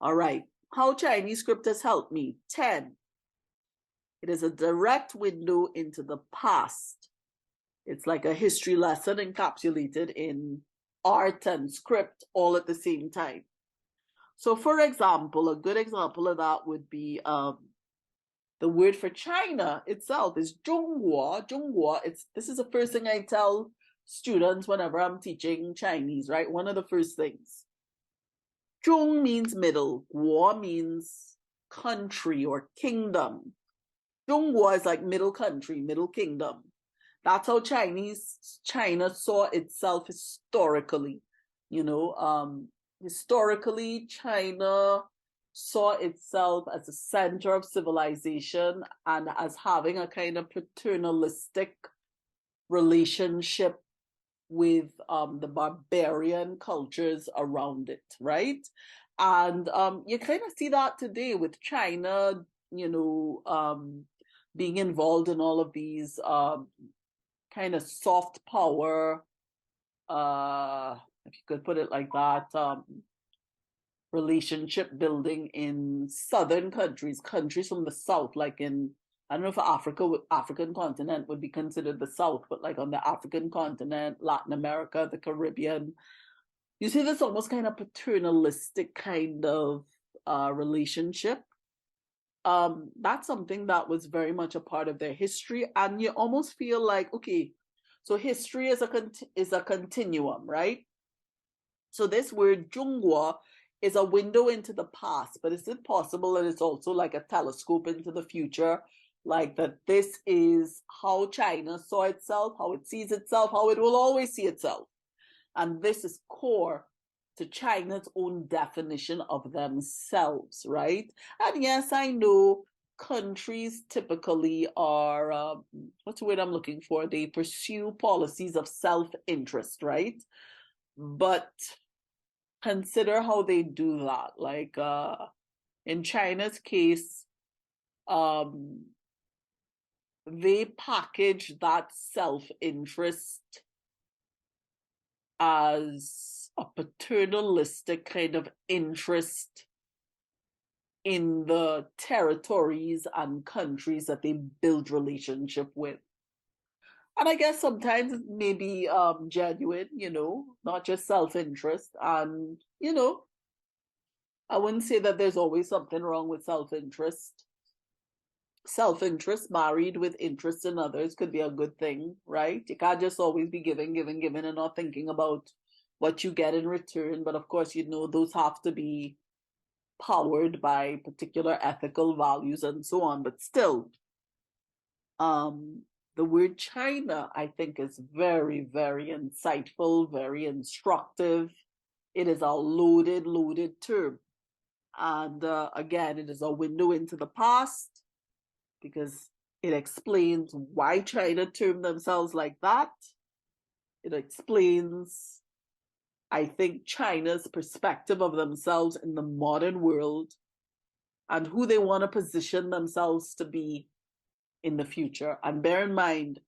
All right. How Chinese script has helped me. 10. It is a direct window into the past. It's like a history lesson encapsulated in art and script all at the same time. So, for example, a good example of that would be the word for China itself is 中国. 中国. This is the first thing I tell students whenever I'm teaching Chinese, right? One of the first things. 中 means middle. 国 means country or kingdom. 中国 is like middle country, middle kingdom. That's how China saw itself historically. Historically, China saw itself as a center of civilization and as having a kind of paternalistic relationship with the barbarian cultures around it, right? And you kind of see that today with China, being involved in all of these kind of soft power, if you could put it like that, relationship building in southern countries from the south, like in, I don't know if African continent would be considered the south, but like on the African continent, Latin America, the Caribbean, you see this almost kind of paternalistic kind of relationship. That's something that was very much a part of their history, and you almost feel like, okay, so history is a continuum, right? So this word 中国 is a window into the past, but is it possible that it's also like a telescope into the future? Like that this is how China saw itself, how it sees itself, how it will always see itself. And this is core to China's own definition of themselves, right? And yes, I know countries typically are, what's the word I'm looking for? They pursue policies of self-interest, right? But consider how they do that. Like in China's case, they package that self-interest as a paternalistic kind of interest in the territories and countries that they build relationship with. And I guess sometimes it may be genuine, not just self-interest. And, I wouldn't say that there's always something wrong with self-interest. Self-interest married with interest in others could be a good thing, right? You can't just always be giving, giving, giving and not thinking about what you get in return. But of course, those have to be powered by particular ethical values and so on. But still, the word China, I think, is very, very insightful, very instructive. It is a loaded, loaded term. And again, it is a window into the past because it explains why China termed themselves like that. It explains, I think, China's perspective of themselves in the modern world and who they want to position themselves to be in the future. And bear in mind,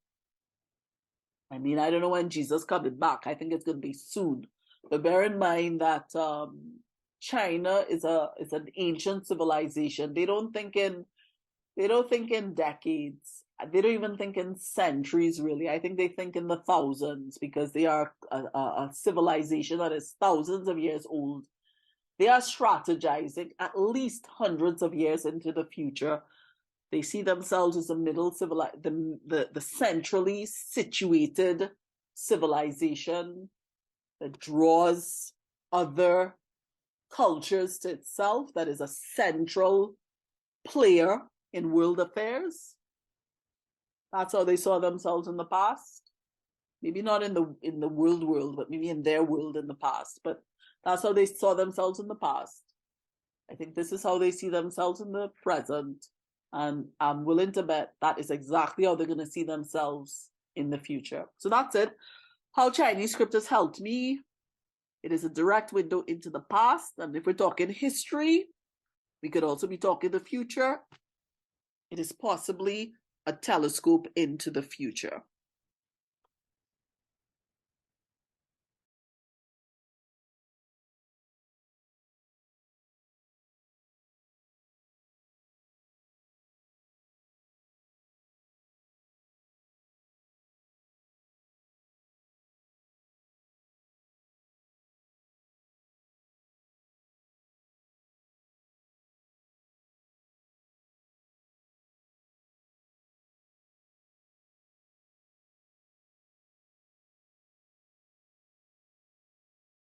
I don't know when Jesus coming back. I think it's going to be soon. But bear in mind that China is an ancient civilization. They don't think in decades. They don't even think in centuries, really. I think they think in the thousands because they are a civilization that is thousands of years old. They are strategizing at least hundreds of years into the future. They see themselves as the centrally situated civilization that draws other cultures to itself, that is a central player in world affairs. That's how they saw themselves in the past. Maybe not in the world, but maybe in their world in the past. But that's how they saw themselves in the past. I think this is how they see themselves in the present. And I'm willing to bet that is exactly how they're going to see themselves in the future. So that's it. How Chinese script has helped me. It is a direct window into the past. And if we're talking history, we could also be talking the future. It is possibly a telescope into the future.